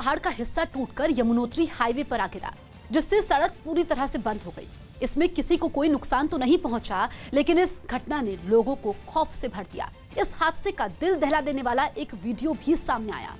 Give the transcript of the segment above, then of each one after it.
पहाड़ का हिस्सा टूटकर यमुनोत्री हाईवे पर आ गिरा, जिससे सड़क पूरी तरह से बंद हो गई। इसमें किसी को कोई नुकसान तो नहीं पहुंचा, लेकिन इस घटना ने लोगों को खौफ से भर दिया। इस हादसे का दिल दहला देने वाला एक वीडियो भी सामने आया,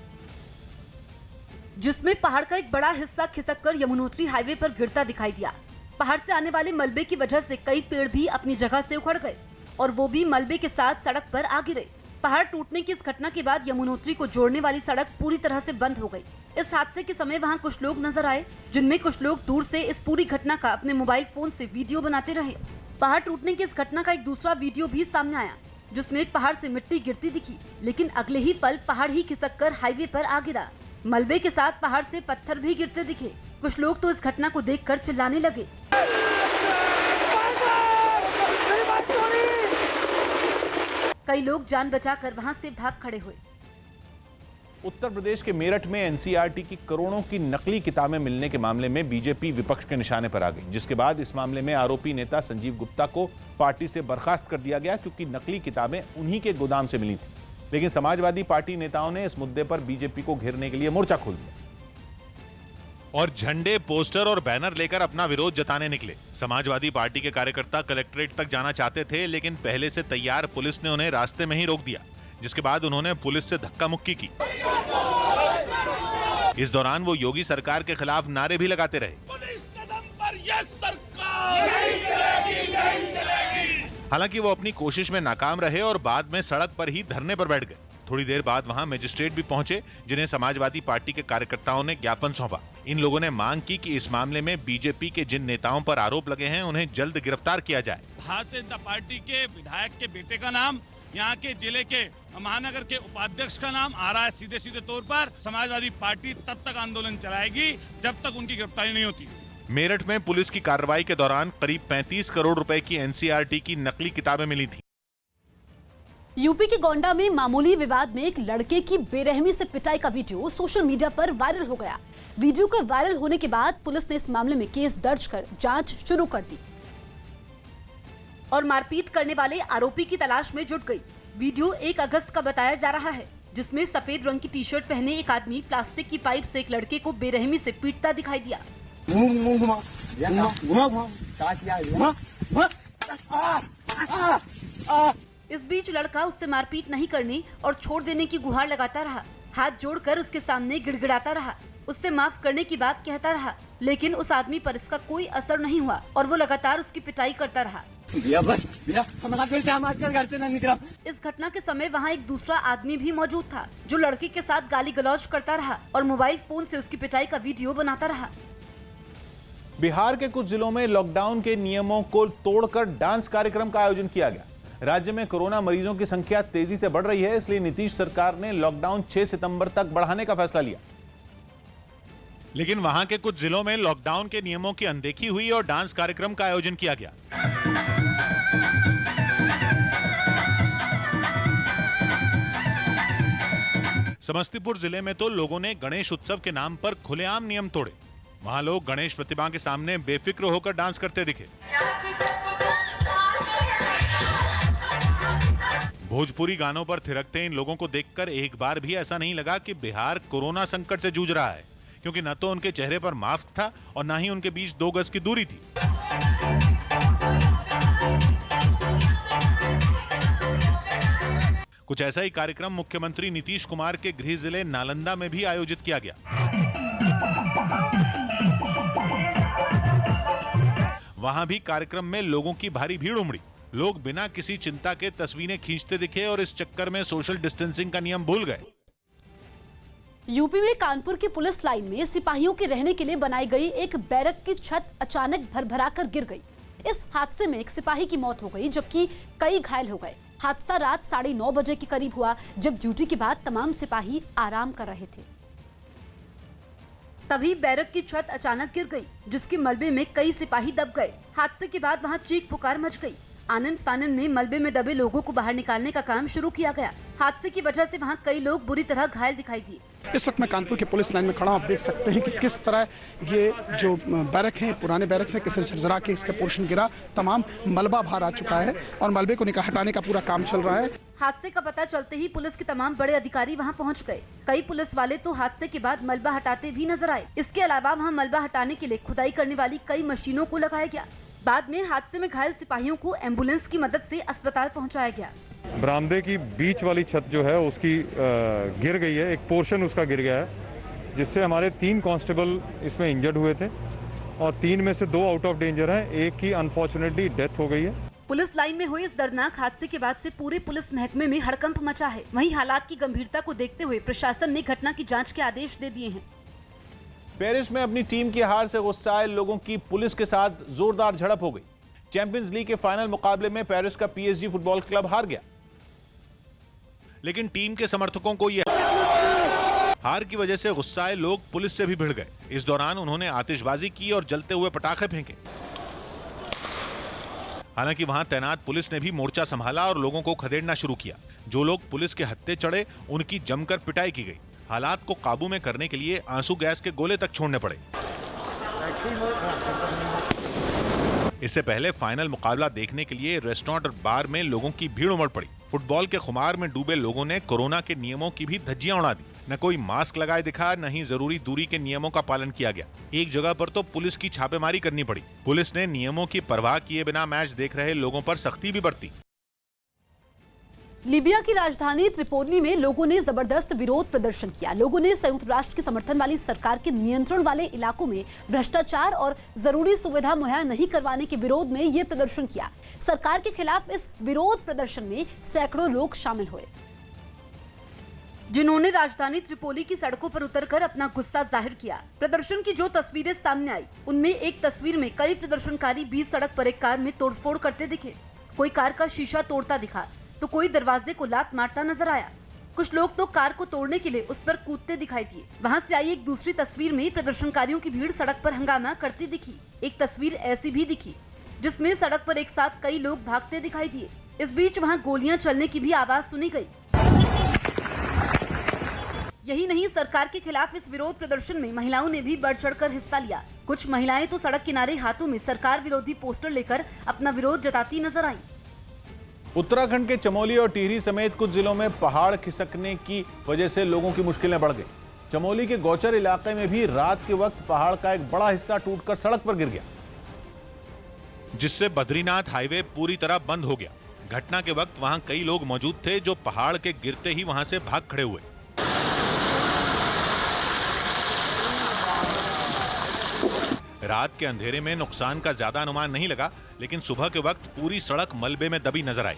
जिसमें पहाड़ का एक बड़ा हिस्सा खिसककर यमुनोत्री हाईवे पर गिरता दिखाई दिया। पहाड़ से आने वाले मलबे की वजह से कई पेड़ भी अपनी जगह से उखड़ गए और वो भी मलबे के साथ सड़क पर आ गिरे। पहाड़ टूटने की इस घटना के बाद यमुनोत्री को जोड़ने वाली सड़क पूरी तरह से बंद हो गई। इस हादसे के समय वहां कुछ लोग नजर आए, जिनमें कुछ लोग दूर से इस पूरी घटना का अपने मोबाइल फोन से वीडियो बनाते रहे। पहाड़ टूटने की इस घटना का एक दूसरा वीडियो भी सामने आया, जिसमें पहाड़ से मिट्टी गिरती दिखी, लेकिन अगले ही पल पहाड़ ही खिसककर हाईवे पर आ गिरा। मलबे के साथ पहाड़ से पत्थर भी गिरते दिखे। कुछ लोग तो इस घटना को देखकर चिल्लाने लगे। कई लोग जान बचाकर वहां से भाग खड़े हुए। उत्तर प्रदेश के मेरठ में एनसीईआरटी की करोड़ों की नकली किताबें मिलने के मामले में बीजेपी विपक्ष के निशाने पर आ गई, जिसके बाद इस मामले में आरोपी नेता संजीव गुप्ता को पार्टी से बर्खास्त कर दिया गया, क्योंकि नकली किताबें उन्हीं के गोदाम से मिली थी। लेकिन समाजवादी पार्टी नेताओं ने इस मुद्दे पर बीजेपी को घेरने के लिए मोर्चा खोल दिया और झंडे, पोस्टर और बैनर लेकर अपना विरोध जताने निकले। समाजवादी पार्टी के कार्यकर्ता कलेक्ट्रेट तक जाना चाहते थे, लेकिन पहले से तैयार पुलिस ने उन्हें रास्ते में ही रोक दिया, जिसके बाद उन्होंने पुलिस से धक्का मुक्की की। इस दौरान वो योगी सरकार के खिलाफ नारे भी लगाते रहे। पुलिस कदम पर ये सरकार नहीं चलेगी, नहीं चलेगी। हालांकि वो अपनी कोशिश में नाकाम रहे और बाद में सड़क पर ही धरने पर बैठ गए। थोड़ी देर बाद वहां मजिस्ट्रेट भी पहुंचे, जिन्हें समाजवादी पार्टी के कार्यकर्ताओं ने ज्ञापन सौंपा। इन लोगों ने मांग की कि इस मामले में बीजेपी के जिन नेताओं पर आरोप लगे हैं, उन्हें जल्द गिरफ्तार किया जाए। भारतीय जनता पार्टी के विधायक के बेटे का नाम, यहाँ के जिले के महानगर के उपाध्यक्ष का नाम आ रहा है सीधे सीधे तौर पर। समाजवादी पार्टी तब तक आंदोलन चलाएगी जब तक उनकी गिरफ्तारी नहीं होती। मेरठ में पुलिस की कार्रवाई के दौरान करीब 35 करोड़ रुपए की एनसीईआरटी की नकली किताबें मिली थी। यूपी के गोंडा में मामूली विवाद में एक लड़के की बेरहमी से पिटाई का वीडियो सोशल मीडिया पर वायरल हो गया। वीडियो के वायरल होने के बाद पुलिस ने इस मामले में केस दर्ज कर जांच शुरू कर दी और मारपीट करने वाले आरोपी की तलाश में जुट गई। वीडियो 1 अगस्त का बताया जा रहा है, जिसमें सफेद रंग की टी-शर्ट पहने एक आदमी प्लास्टिक की पाइप से एक लड़के को बेरहमी से पीटता दिखाई दिया। इस बीच लड़का उससे मारपीट नहीं करने और छोड़ देने की गुहार लगाता रहा। हाथ जोड़कर उसके सामने गिड़गिड़ाता रहा, उससे माफ करने की बात कहता रहा, लेकिन उस आदमी पर इसका कोई असर नहीं हुआ और वो लगातार उसकी पिटाई करता रहा। इस घटना के समय वहाँ एक दूसरा आदमी भी मौजूद था, जो लड़के के साथ गाली गलौज करता रहा और मोबाइल फोन से उसकी पिटाई का वीडियो बनाता रहा। बिहार के कुछ जिलों में लॉकडाउन के नियमों को तोड़कर डांस कार्यक्रम का आयोजन किया गया। राज्य में कोरोना मरीजों की संख्या तेजी से बढ़ रही है, इसलिए नीतीश सरकार ने लॉकडाउन 6 सितंबर तक बढ़ाने का फैसला लिया। लेकिन वहां के कुछ जिलों में लॉकडाउन के नियमों की अनदेखी हुई और डांस कार्यक्रम का आयोजन किया गया। समस्तीपुर जिले में तो लोगों ने गणेश उत्सव के नाम पर खुलेआम नियम तोड़े। वहां लोग गणेश प्रतिमा के सामने बेफिक्र होकर डांस करते दिखे। भोजपुरी गानों पर थिरकते इन लोगों को देखकर एक बार भी ऐसा नहीं लगा कि बिहार कोरोना संकट से जूझ रहा है, क्योंकि न तो उनके चेहरे पर मास्क था और न ही उनके बीच 2 गज की दूरी थी। कुछ ऐसा ही कार्यक्रम मुख्यमंत्री नीतीश कुमार के गृह जिले नालंदा में भी आयोजित किया गया। वहां भी कार्यक्रम में लोगों की भारी भीड़ उमड़ी। लोग बिना किसी चिंता के तस्वीरें खींचते दिखे और इस चक्कर में सोशल डिस्टेंसिंग का नियम भूल गए। यूपी में कानपुर की पुलिस लाइन में सिपाहियों के रहने के लिए बनाई गई एक बैरक की छत अचानक भरभराकर गिर गई। इस हादसे में एक सिपाही की मौत हो गई, जबकि कई घायल हो गए। हादसा रात 9:30 बजे के करीब हुआ, जब ड्यूटी के बाद तमाम सिपाही आराम कर रहे थे। तभी बैरक की छत अचानक गिर गई, जिसके मलबे में कई सिपाही दब गए। हादसे के बाद वहां चीख पुकार मच गई। आनन फानन में मलबे में दबे लोगों को बाहर निकालने का काम शुरू किया गया। हादसे की वजह से वहां कई लोग बुरी तरह घायल दिखाई दिए। इस वक्त मैं कानपुर के पुलिस लाइन में खड़ा हूं। आप देख सकते हैं कि किस तरह ये जो बैरक हैं, पुराने बैरक से किस झरझरा के इसका पोर्शन गिरा। तमाम मलबा बाहर आ चुका है और मलबे को हटाने का पूरा काम चल रहा है। हादसे का पता चलते ही पुलिस के तमाम बड़े अधिकारी वहां पहुंच गए। कई पुलिस वाले तो हादसे के बाद मलबा हटाते भी नजर आए। इसके अलावा वहां मलबा हटाने के लिए खुदाई करने वाली कई मशीनों को लगाया गया। बाद में हादसे में घायल सिपाहियों को एम्बुलेंस की मदद से अस्पताल पहुंचाया गया। बरामदे की बीच वाली छत जो है उसकी गिर गई है, एक पोर्शन उसका गिर गया है, जिससे हमारे 3 कांस्टेबल इसमें इंजर्ड हुए थे और 3 में से 2 आउट ऑफ डेंजर हैं, एक की अनफॉर्चुनेटली डेथ हो गई है। पुलिस लाइन में हुए इस दर्दनाक हादसे के बाद से पूरे पुलिस महकमे में हड़कंप मचा है। वहीं हालात की गंभीरता को देखते हुए प्रशासन ने घटना की जांच के आदेश दे दिए हैं। पेरिस में अपनी टीम की हार से गुस्साए लोगों की पुलिस के साथ जोरदार झड़प हो गई। चैंपियंस लीग के फाइनल मुकाबले में पेरिस का पीएसजी फुटबॉल क्लब हार गया। लेकिन टीम के समर्थकों को यह हार की वजह से गुस्साए लोग पुलिस से भी भिड़ गए। इस दौरान उन्होंने आतिशबाजी की और जलते हुए पटाखे फेंके। हालांकि वहां तैनात पुलिस ने भी मोर्चा संभाला और लोगों को खदेड़ना शुरू किया। जो लोग पुलिस के हत्थे चढ़े उनकी जमकर पिटाई की गई। हालात को काबू में करने के लिए आंसू गैस के गोले तक छोड़ने पड़े। इससे पहले फाइनल मुकाबला देखने के लिए रेस्टोरेंट और बार में लोगों की भीड़ उमड़ पड़ी। फुटबॉल के खुमार में डूबे लोगों ने कोरोना के नियमों की भी धज्जियां उड़ा दी। न कोई मास्क लगाए दिखा, न ही जरूरी दूरी के नियमों का पालन किया गया। एक जगह पर तो पुलिस की छापेमारी करनी पड़ी। पुलिस ने नियमों की परवाह किए बिना मैच देख रहे लोगों पर सख्ती भी बरती। लीबिया की राजधानी त्रिपोली में लोगों ने जबरदस्त विरोध प्रदर्शन किया। लोगों ने संयुक्त राष्ट्र के समर्थन वाली सरकार के नियंत्रण वाले इलाकों में भ्रष्टाचार और जरूरी सुविधा मुहैया नहीं करवाने के विरोध में यह प्रदर्शन किया। सरकार के खिलाफ इस विरोध प्रदर्शन में सैकड़ों लोग शामिल हुए, जिन्होंने राजधानी त्रिपोली की सड़कों पर उतरकर अपना गुस्सा जाहिर किया। प्रदर्शन की जो तस्वीरें सामने आई, उनमें एक तस्वीर में कई प्रदर्शनकारी बीच सड़क पर एक कार में तोड़फोड़ करते दिखे। कोई कार का शीशा तोड़ता दिखा तो कोई दरवाजे को लात मारता नजर आया। कुछ लोग तो कार को तोड़ने के लिए उस पर कूदते दिखाई दिए। वहां से आई एक दूसरी तस्वीर में प्रदर्शनकारियों की भीड़ सड़क पर हंगामा करती दिखी। एक तस्वीर ऐसी भी दिखी जिसमें सड़क पर एक साथ कई लोग भागते दिखाई दिए। इस बीच वहां गोलियां चलने की भी आवाज सुनी गई। यही नहीं, सरकार के खिलाफ इस विरोध प्रदर्शन में महिलाओं ने भी बढ़ चढ़कर हिस्सा लिया। कुछ महिलाएं तो सड़क किनारे हाथों में सरकार विरोधी पोस्टर लेकर अपना विरोध जताती नजर आई। उत्तराखंड के चमोली और टिहरी समेत कुछ जिलों में पहाड़ खिसकने की वजह से लोगों की मुश्किलें बढ़ गई। चमोली के गौचर इलाके में भी रात के वक्त पहाड़ का एक बड़ा हिस्सा टूटकर सड़क पर गिर गया, जिससे बद्रीनाथ हाईवे पूरी तरह बंद हो गया। घटना के वक्त वहां कई लोग मौजूद थे जो पहाड़ के गिरते ही वहां से भाग खड़े हुए। रात के अंधेरे में नुकसान का ज्यादा अनुमान नहीं लगा, लेकिन सुबह के वक्त पूरी सड़क मलबे में दबी नजर आई।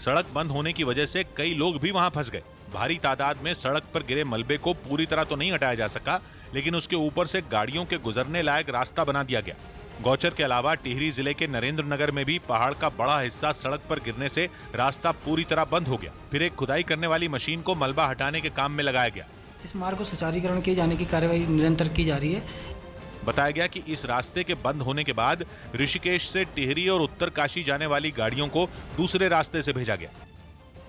सड़क बंद होने की वजह से कई लोग भी वहां फंस गए। भारी तादाद में सड़क पर गिरे मलबे को पूरी तरह तो नहीं हटाया जा सका, लेकिन उसके ऊपर से गाड़ियों के गुजरने लायक रास्ता बना दिया गया। गौचर के अलावा टिहरी जिले के नरेंद्र नगर में भी पहाड़ का बड़ा हिस्सा सड़क पर गिरने से रास्ता पूरी तरह बंद हो गया। फिर एक खुदाई करने वाली मशीन को मलबा हटाने के काम में लगाया गया। इस मार्ग को सुचारीकरण किए जाने की कार्यवाही निरंतर की जा रही है। बताया गया कि इस रास्ते के बंद होने के बाद ऋषिकेश से टिहरी और उत्तरकाशी जाने वाली गाड़ियों को दूसरे रास्ते से भेजा गया।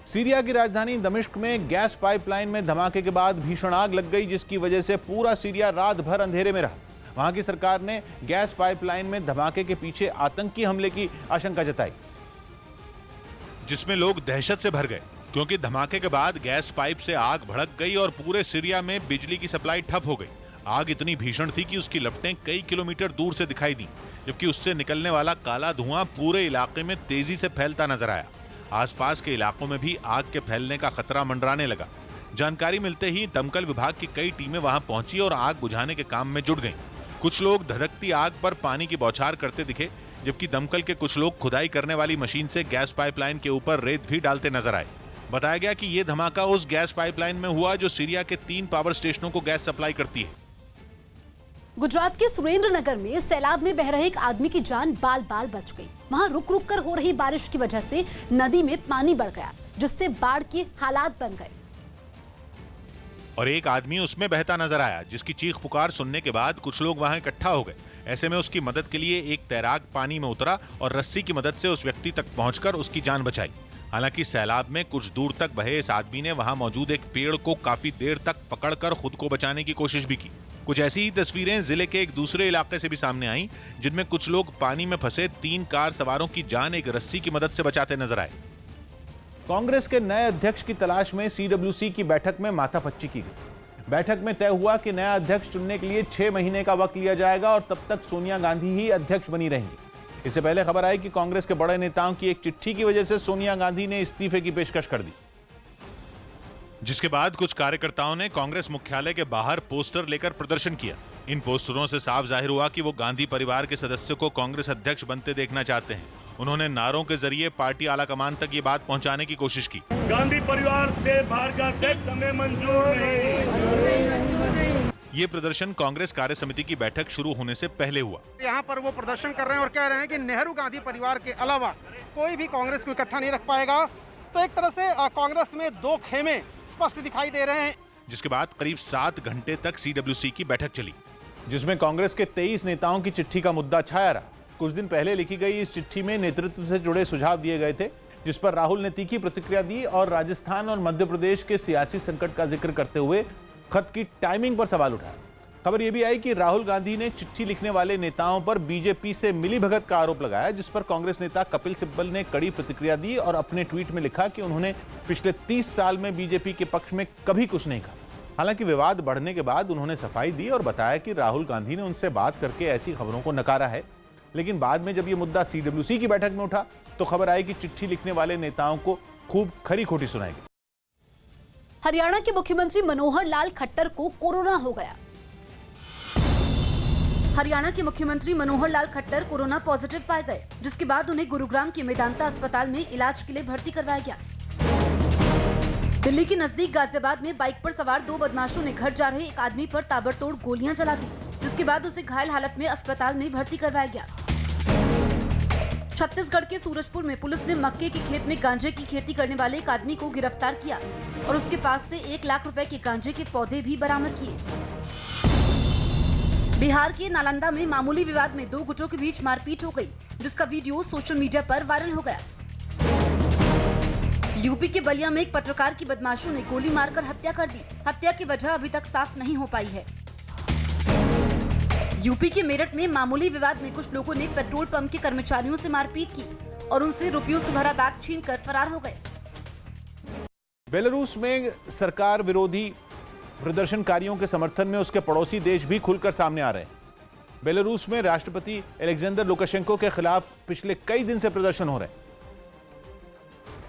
सीरिया की राजधानी दमिश्क में गैस पाइपलाइन में धमाके के बाद भीषण आग लग गई, जिसकी वजह से पूरा सीरिया रात भर अंधेरे में रहा। वहां की सरकार ने गैस पाइपलाइन में धमाके के पीछे आतंकी हमले की आशंका जताई, जिसमें लोग दहशत से भर गए, क्योंकि धमाके के बाद गैस पाइप से आग भड़क गई और पूरे सीरिया में बिजली की सप्लाई ठप हो गई। आग इतनी भीषण थी कि उसकी लपटें कई किलोमीटर दूर से दिखाई दी, जबकि उससे निकलने वाला काला धुआं पूरे इलाके में तेजी से फैलता नजर आया। आसपास के इलाकों में भी आग के फैलने का खतरा मंडराने लगा। जानकारी मिलते ही दमकल विभाग की कई टीमें वहां पहुंची और आग बुझाने के काम में जुट गईं। कुछ लोग धधकती आग पर पानी की बौछार करते दिखे, जबकि दमकल के कुछ लोग खुदाई करने वाली मशीन से गैस पाइपलाइन के ऊपर रेत भी डालते नजर आए। बताया गया कि यह धमाका उस गैस पाइपलाइन में हुआ जो सीरिया के 3 पावर स्टेशनों को गैस सप्लाई करती है। गुजरात के सुरेंद्रनगर में सैलाब में बह रहे एक आदमी की जान बाल बाल बच गई। वहां रुक रुक कर हो रही बारिश की वजह से नदी में पानी बढ़ गया, जिससे बाढ़ के हालात बन गए और एक आदमी उसमें बहता नजर आया, जिसकी चीख पुकार सुनने के बाद कुछ लोग वहां इकट्ठा हो गए। ऐसे में उसकी मदद के लिए एक तैराक पानी में उतरा और रस्सी की मदद से उस व्यक्ति तक पहुंचकर उसकी जान बचाई। हालांकि सैलाब में कुछ दूर तक बहे इस आदमी ने वहां मौजूद एक पेड़ को काफी देर तक पकड़कर खुद को बचाने की कोशिश भी की। कुछ ऐसी ही तस्वीरें जिले के एक दूसरे इलाके से भी सामने आई, जिनमें कुछ लोग पानी में फंसे 3 कार सवारों की जान एक रस्सी की मदद से बचाते नजर आए। कांग्रेस के नए अध्यक्ष की तलाश में सीडब्ल्यूसी की बैठक में माथापच्ची की गई। बैठक में तय हुआ कि नया अध्यक्ष चुनने के लिए 6 महीने का वक्त लिया जाएगा और तब तक सोनिया गांधी ही अध्यक्ष बनी रहेंगी। इससे पहले खबर आई कि कांग्रेस के बड़े नेताओं की एक चिट्ठी की वजह से सोनिया गांधी ने इस्तीफे की पेशकश कर दी, जिसके बाद कुछ कार्यकर्ताओं ने कांग्रेस मुख्यालय के बाहर पोस्टर लेकर प्रदर्शन किया। इन पोस्टरों से साफ जाहिर हुआ कि वो गांधी परिवार के सदस्यों को कांग्रेस अध्यक्ष बनते देखना चाहते हैं। उन्होंने नारों के जरिए पार्टी आलाकमान तक ये बात पहुंचाने की कोशिश की। गांधी परिवार से बाहर का अध्यक्ष हमें मंजूर नहीं। ये प्रदर्शन कांग्रेस कार्य समिति की बैठक शुरू होने से पहले हुआ। यहाँ पर वो प्रदर्शन कर रहे हैं और कह रहे हैं कि नेहरू गांधी परिवार के अलावा कोई भी कांग्रेस को इकट्ठा नहीं रख पाएगा। तो एक तरह से कांग्रेस में 2 खेमे स्पष्ट दिखाई दे रहे हैं। जिसके बाद करीब 7 घंटे तक सीडब्ल्यूसी की बैठक चली, जिसमें कांग्रेस के 23 नेताओं की चिट्ठी का मुद्दा छाया रहा। कुछ दिन पहले लिखी गई इस चिट्ठी में नेतृत्व से जुड़े सुझाव दिए गए थे, जिस पर राहुल ने तीखी प्रतिक्रिया दी और राजस्थान और मध्य प्रदेश के सियासी संकट का जिक्र करते हुए खत की टाइमिंग पर सवाल उठाया। खबर यह भी आई कि राहुल गांधी ने चिट्ठी लिखने वाले नेताओं पर बीजेपी से मिलीभगत का आरोप लगाया, जिस पर कांग्रेस नेता कपिल सिब्बल ने कड़ी प्रतिक्रिया दी और अपने ट्वीट में लिखा कि उन्होंने पिछले 30 साल में बीजेपी के पक्ष में कभी कुछ नहीं कहा। हालांकि विवाद बढ़ने के बाद उन्होंने सफाई दी और बताया कि राहुल गांधी ने उनसे बात करके ऐसी खबरों को नकारा है। लेकिन बाद में जब यह मुद्दा सीडब्ल्यूसी की बैठक में उठा तो खबर आई कि चिट्ठी लिखने वाले नेताओं को खूब खरी खोटी सुनाई गई। हरियाणा के मुख्यमंत्री मनोहर लाल खट्टर को कोरोना हो गया। हरियाणा के मुख्यमंत्री मनोहर लाल खट्टर कोरोना पॉजिटिव पाए गए, जिसके बाद उन्हें गुरुग्राम के मेदांता अस्पताल में इलाज के लिए भर्ती करवाया गया। दिल्ली के नजदीक गाजियाबाद में बाइक पर सवार 2 बदमाशों ने घर जा रहे एक आदमी पर ताबड़तोड़ गोलियां चला दी, जिसके बाद उसे घायल हालत में अस्पताल में भर्ती करवाया गया। छत्तीसगढ़ के सूरजपुर में पुलिस ने मक्के के खेत में गांजे की खेती करने वाले एक आदमी को गिरफ्तार किया और उसके पास से 1 लाख रुपए के गांजे के पौधे भी बरामद किए। बिहार के नालंदा में मामूली विवाद में 2 गुटों के बीच मारपीट हो गई, जिसका वीडियो सोशल मीडिया पर वायरल हो गया। यूपी के बलिया में एक पत्रकार की बदमाशों ने गोली मारकर हत्या कर दी। हत्या की वजह अभी तक साफ नहीं हो पाई है। यूपी के मेरठ में मामूली विवाद में कुछ लोगों ने पेट्रोल पंप के कर्मचारियों से मारपीट की और उनसे रुपयों से भरा बैग छीनकर फरार हो गए। बेलारूस में सरकार विरोधी प्रदर्शनकारियों के समर्थन में उसके पड़ोसी देश भी खुलकर सामने आ रहे हैं। बेलारूस में राष्ट्रपति एलेक्जेंडर लुकाशेंको के खिलाफ पिछले कई दिन से प्रदर्शन हो रहे हैं।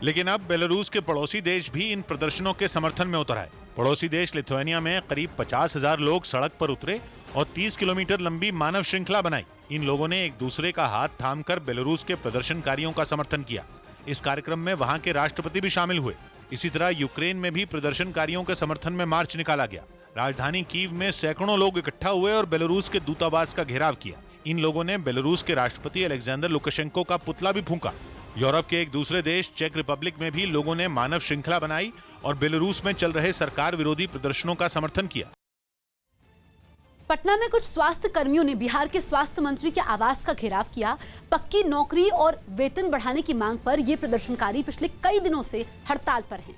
लेकिन अब बेलारूस के पड़ोसी देश भी इन प्रदर्शनों के समर्थन में उतर आए। पड़ोसी देश लिथुआनिया में करीब 50,000 लोग सड़क पर उतरे और 30 किलोमीटर लंबी मानव श्रृंखला बनाई। इन लोगों ने एक दूसरे का हाथ थामकर बेलारूस के प्रदर्शनकारियों का समर्थन किया। इस कार्यक्रम में वहां के राष्ट्रपति भी शामिल हुए। इसी तरह यूक्रेन में भी प्रदर्शनकारियों के समर्थन में मार्च निकाला गया। राजधानी कीव में सैकड़ों लोग इकट्ठा हुए और बेलारूस के दूतावास का घेराव किया। इन लोगों ने बेलारूस के राष्ट्रपति एलेक्जेंडर लुकाशेंको का पुतला भी फूंका। यूरोप के एक दूसरे देश चेक रिपब्लिक में भी लोगों ने मानव श्रृंखला बनाई और बेलारूस में चल रहे सरकार विरोधी प्रदर्शनों का समर्थन किया। पटना में कुछ स्वास्थ्य कर्मियों ने बिहार के स्वास्थ्य मंत्री के आवास का घेराव किया। पक्की नौकरी और वेतन बढ़ाने की मांग पर ये प्रदर्शनकारी पिछले कई दिनों से हड़ताल पर हैं।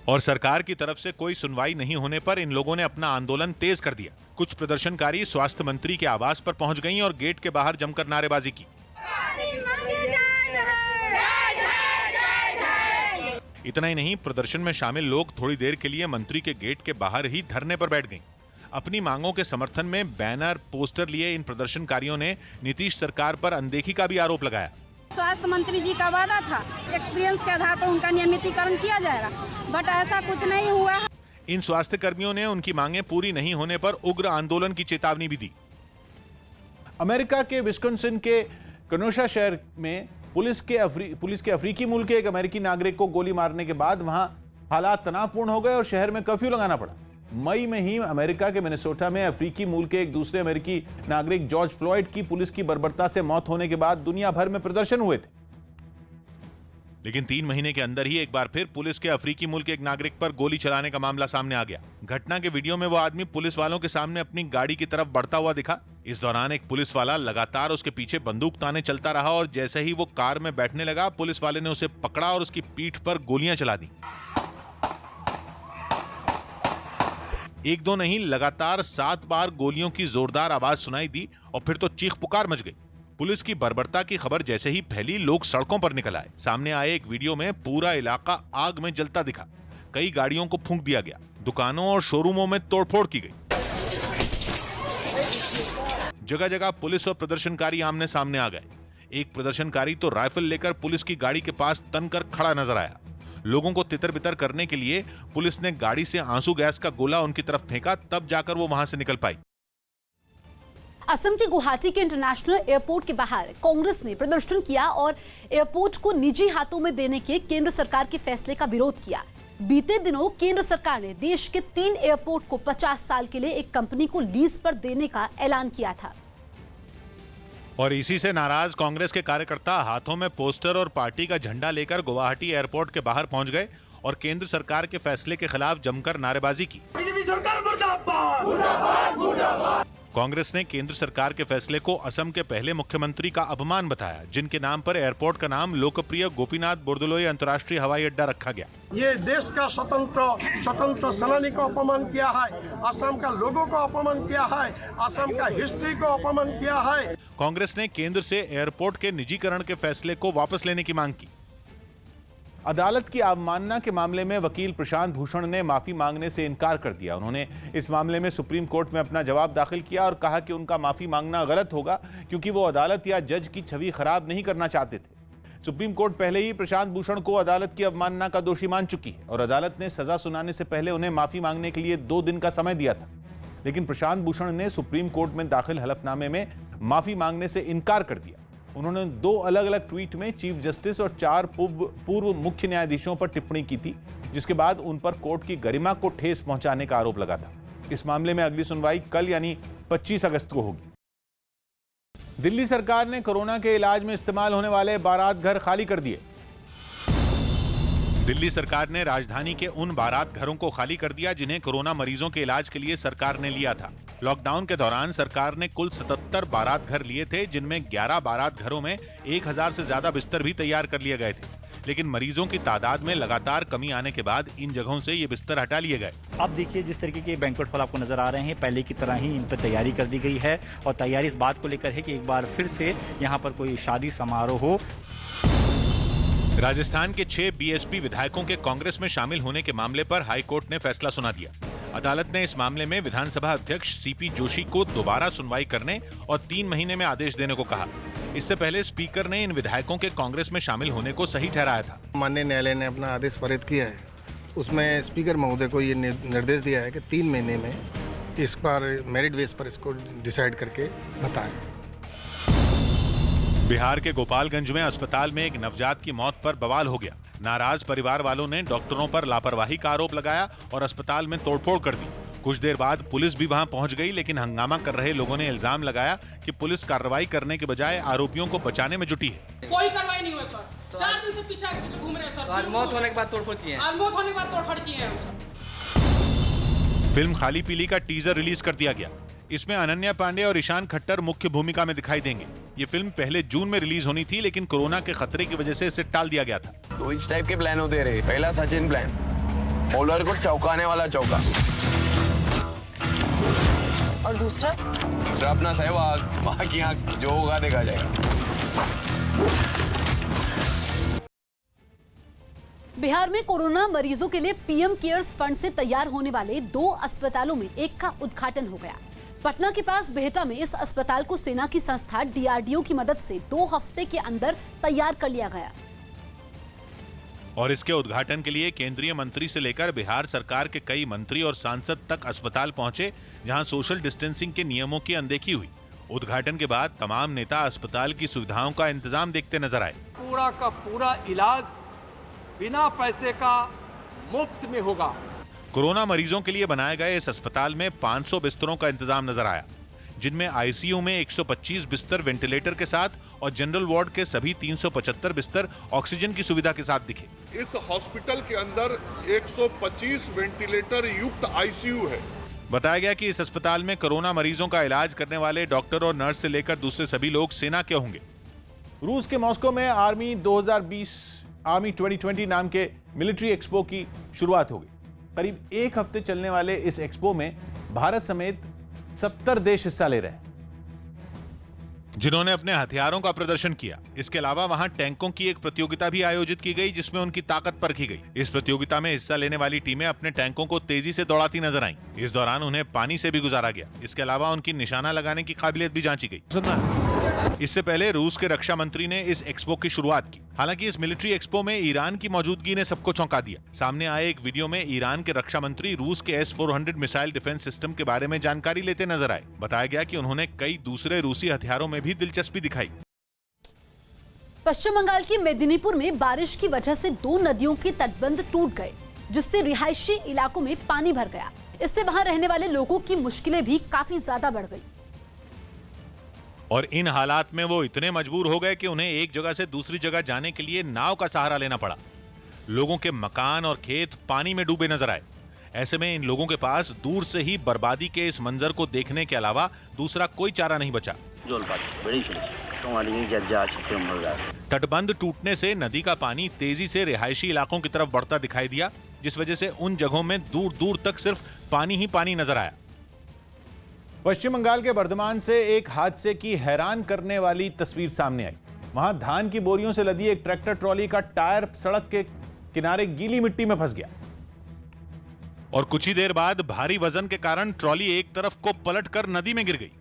और सरकार की तरफ से कोई सुनवाई नहीं होने पर इन लोगों ने अपना आंदोलन तेज कर दिया। कुछ प्रदर्शनकारी स्वास्थ्य मंत्री के आवास पर पहुंच गईं और गेट के बाहर जमकर नारेबाजी की। इतना ही नहीं, प्रदर्शन में शामिल लोग थोड़ी देर के लिए मंत्री के गेट के बाहर ही धरने पर बैठ गए। अपनी मांगों के समर्थन में बैनर पोस्टर लिए इन प्रदर्शनकारियों ने नीतीश सरकार पर अनदेखी का भी आरोप लगाया। स्वास्थ्य मंत्री जी का वादा था एक्सपीरियंस के आधार पर उनका नियमितीकरण किया जाएगा, बट ऐसा कुछ नहीं हुआ। इन स्वास्थ्य कर्मियों ने उनकी मांगें पूरी नहीं होने पर उग्र आंदोलन की चेतावनी भी दी। अमेरिका के विस्कॉन्सिन के केनोसा शहर में पुलिस के अफ्रीकी मूल के एक अमेरिकी नागरिक को गोली मारने के बाद वहां हालात तनावपूर्ण हो गए और शहर में कर्फ्यू लगाना पड़ा। मई में ही अमेरिका के मिनेसोटा में अफ्रीकी मूल के एक दूसरे अमेरिकी नागरिक जॉर्ज फ्लॉयड की पुलिस की बर्बरता से मौत होने के बाद दुनिया भर में प्रदर्शन हुए थे। लेकिन 3 महीने के अंदर ही एक बार फिर पुलिस के अफ्रीकी मूल के एक नागरिक पर गोली चलाने का मामला सामने आ गया। घटना के वीडियो में वो आदमी पुलिस वालों के सामने अपनी गाड़ी की तरफ बढ़ता हुआ दिखा। इस दौरान एक पुलिस वाला लगातार उसके पीछे बंदूक ताने चलता रहा और जैसे ही वो कार में बैठने लगा, पुलिस वाले ने उसे पकड़ा और उसकी पीठ पर गोलियां चला दी। 1-2 नहीं, लगातार 7 बार गोलियों की जोरदार आवाज सुनाई दी और फिर तो चीख पुकार मच गई। पुलिस की बर्बरता की खबर जैसे ही फैली, लोग सड़कों पर निकल आए। सामने आए एक वीडियो में पूरा इलाका आग में जलता दिखा। कई गाड़ियों को फूंक दिया गया, दुकानों और शोरूमों में तोड़फोड़ की गई। जगह जगह पुलिस और प्रदर्शनकारी आमने सामने आ गए। एक प्रदर्शनकारी तो राइफल लेकर पुलिस की गाड़ी के पास तनकर खड़ा नजर आया। लोगों को तितर बितर करने के लिए पुलिस ने गाड़ी से आंसू गैस का गोला उनकी तरफ फेंका, तब जाकर वो वहां से निकल पाई। असम के गुवाहाटी के इंटरनेशनल एयरपोर्ट के बाहर कांग्रेस ने प्रदर्शन किया और एयरपोर्ट को निजी हाथों में देने के केंद्र सरकार के फैसले का विरोध किया। बीते दिनों केंद्र सरकार ने देश के 3 एयरपोर्ट को 50 साल के लिए एक कंपनी को लीज पर देने का ऐलान किया था। और इसी से नाराज कांग्रेस के कार्यकर्ता हाथों में पोस्टर और पार्टी का झंडा लेकर गुवाहाटी एयरपोर्ट के बाहर पहुंच गए और केंद्र सरकार के फैसले के खिलाफ जमकर नारेबाजी की। कांग्रेस ने केंद्र सरकार के फैसले को असम के पहले मुख्यमंत्री का अपमान बताया, जिनके नाम पर एयरपोर्ट का नाम लोकप्रिय गोपीनाथ बोरदोलोई अंतर्राष्ट्रीय हवाई अड्डा रखा गया। ये देश का स्वतंत्र सेनानी को अपमान किया है, असम का लोगों को अपमान किया है, असम का हिस्ट्री को अपमान किया है। कांग्रेस ने केंद्र से एयरपोर्ट के निजीकरण के फैसले को वापस लेने की मांग की। अदालत की अवमानना के मामले में वकील प्रशांत भूषण ने माफी मांगने से इनकार कर दिया। उन्होंने इस मामले में सुप्रीम कोर्ट में अपना जवाब दाखिल किया और कहा कि उनका माफी मांगना गलत होगा क्योंकि वो अदालत या जज की छवि खराब नहीं करना चाहते थे। सुप्रीम कोर्ट पहले ही प्रशांत भूषण को अदालत की अवमानना का दोषी मान चुकी है और अदालत ने सजा सुनाने से पहले उन्हें माफी मांगने के लिए 2 दिन का समय दिया था, लेकिन प्रशांत भूषण ने सुप्रीम कोर्ट में दाखिल हलफनामे में माफी मांगने से इनकार कर दिया। उन्होंने 2 अलग अलग ट्वीट में चीफ जस्टिस और 4 पूर्व मुख्य न्यायाधीशों पर टिप्पणी की थी, जिसके बाद उन पर कोर्ट की गरिमा को ठेस पहुंचाने का आरोप लगा था। इस मामले में अगली सुनवाई कल यानी 25 अगस्त को होगी। दिल्ली सरकार ने कोरोना के इलाज में इस्तेमाल होने वाले बारात घर खाली कर दिए। दिल्ली सरकार ने राजधानी के उन बारात घरों को खाली कर दिया जिन्हें कोरोना मरीजों के इलाज के लिए सरकार ने लिया था। लॉकडाउन के दौरान सरकार ने कुल 77 बारात घर लिए थे, जिनमें 11 बारात घरों में 1000 से ज्यादा बिस्तर भी तैयार कर लिए गए थे, लेकिन मरीजों की तादाद में लगातार कमी आने के बाद इन जगहों से ये बिस्तर हटा लिए गए। अब देखिए जिस तरीके के बैंक्वेट हॉल आपको नजर आ रहे हैं, पहले की तरह ही इन पर तैयारी कर दी गई है और तैयारी इस बात को लेकर है कि एक बार फिर से यहाँ पर कोई शादी समारोह हो। राजस्थान के 6 बीएसपी विधायकों के कांग्रेस में शामिल होने के मामले पर हाईकोर्ट ने फैसला सुना दिया। अदालत ने इस मामले में विधानसभा अध्यक्ष सीपी जोशी को दोबारा सुनवाई करने और 3 महीने में आदेश देने को कहा। इससे पहले स्पीकर ने इन विधायकों के कांग्रेस में शामिल होने को सही ठहराया था। माननीय न्यायालय ने अपना आदेश पारित किया है, उसमें स्पीकर महोदय को ये निर्देश दिया है कि 3 महीने में इस पर मेरिट बेस पर इसको डिसाइड करके बताएं। बिहार के गोपालगंज में अस्पताल में एक नवजात की मौत पर बवाल हो गया। नाराज परिवार वालों ने डॉक्टरों पर लापरवाही का आरोप लगाया और अस्पताल में तोड़फोड़ कर दी। कुछ देर बाद पुलिस भी वहां पहुंच गई, लेकिन हंगामा कर रहे लोगों ने इल्जाम लगाया कि पुलिस कार्रवाई करने के बजाय आरोपियों को बचाने में जुटी है। कोई कार्रवाई नहीं हुआ सर, 4 दिन से पीछे घूम रहे हैं सर। आज मौत होने के बाद तोड़फोड़ किए हैं। आज मौत होने के बाद तोड़फोड़ किए हैं। फिल्म खाली पीली का टीजर रिलीज कर दिया गया। इसमें अनन्या पांडे और ईशान खट्टर मुख्य भूमिका में दिखाई देंगे। ये फिल्म पहले जून में रिलीज होनी थी, लेकिन कोरोना के खतरे की वजह से इसे टाल दिया गया था। तो इस टाइप के प्लान होते रहे। पहला सचिन प्लान, बॉलर को चौंकाने वाला चौका, और दूसरा अपना सहवाग, बाकी यहाँ जो होगा देखा जाएगा। बिहार में कोरोना मरीजों के लिए पीएम केयर्स फंड से तैयार होने वाले 2 अस्पतालों में एक का उद्घाटन हो गया। पटना के पास बेहटा में इस अस्पताल को सेना की संस्था डीआरडीओ की मदद से 2 हफ्ते के अंदर तैयार कर लिया गया। और इसके उद्घाटन के लिए केंद्रीय मंत्री से लेकर बिहार सरकार के कई मंत्री और सांसद तक अस्पताल पहुंचे, जहां सोशल डिस्टेंसिंग के नियमों की अनदेखी हुई। उद्घाटन के बाद तमाम नेता अस्पताल की सुविधाओं का इंतजाम देखते नजर आए। पूरा का पूरा इलाज बिना पैसे का मुफ्त में होगा। कोरोना मरीजों के लिए बनाए गए इस अस्पताल में 500 बिस्तरों का इंतजाम नजर आया, जिनमें आईसीयू में 125 बिस्तर वेंटिलेटर के साथ और जनरल वार्ड के सभी 375 बिस्तर ऑक्सीजन की सुविधा के साथ दिखे। इस हॉस्पिटल के अंदर 125 वेंटिलेटर युक्त आईसीयू है। बताया गया कि इस अस्पताल में कोरोना मरीजों का इलाज करने वाले डॉक्टर और नर्स से लेकर दूसरे सभी लोग सेना के होंगे। रूस के मॉस्को में आर्मी 2020 नाम के मिलिट्री एक्सपो की शुरुआत हो गई। करीब 1 हफ्ते चलने वाले इस एक्सपो में भारत समेत 70 देश हिस्सा ले रहे हैं। जिन्होंने अपने हथियारों का प्रदर्शन किया। इसके अलावा वहां टैंकों की एक प्रतियोगिता भी आयोजित की गई, जिसमें उनकी ताकत परखी गई। इस प्रतियोगिता में हिस्सा लेने वाली टीमें अपने टैंकों को तेजी से दौड़ाती नजर आईं। इस दौरान उन्हें पानी से भी गुजारा गया। इसके अलावा उनकी निशाना लगाने की काबिलियत भी जांची गई। इससे पहले रूस के रक्षा मंत्री ने इस एक्सपो की शुरुआत की। हालांकि इस मिलिट्री एक्सपो में ईरान की मौजूदगी ने सबको चौंका दिया। सामने आए एक वीडियो में ईरान के रक्षा मंत्री रूस के S-400 मिसाइल डिफेंस सिस्टम के बारे में जानकारी लेते नजर आए। बताया गया कि उन्होंने कई दूसरे रूसी हथियारों में भी दिलचस्पी दिखाई। पश्चिम बंगाल के मेदिनीपुर में बारिश की वजह से 2 नदियों के तटबंध टूट गए, जिससे रिहायशी इलाकों में पानी भर गया। इससे वहां रहने वाले लोगों की मुश्किलें भी काफी ज्यादा बढ़ गई। और इन हालात में वो इतने मजबूर हो गए कि उन्हें एक जगह से दूसरी जगह जाने के लिए नाव का सहारा लेना पड़ा। लोगों के मकान और खेत पानी में डूबे नजर आए। ऐसे में इन लोगों के पास दूर से ही बर्बादी के इस मंजर को देखने के अलावा दूसरा कोई चारा नहीं बचा। तटबंध टूटने से नदी का पानी तेजी से रिहायशी इलाकों की तरफ बढ़ता दिखाई दिया, जिस वजह से उन जगहों में दूर दूर तक सिर्फ पानी ही पानी नजर आया। पश्चिम बंगाल के बर्धमान से एक हादसे की हैरान करने वाली तस्वीर सामने आई। वहां धान की बोरियों से लदी एक ट्रैक्टर ट्रॉली का टायर सड़क के किनारे गीली मिट्टी में फंस गया और कुछ ही देर बाद भारी वजन के कारण ट्रॉली एक तरफ को पलटकर नदी में गिर गई।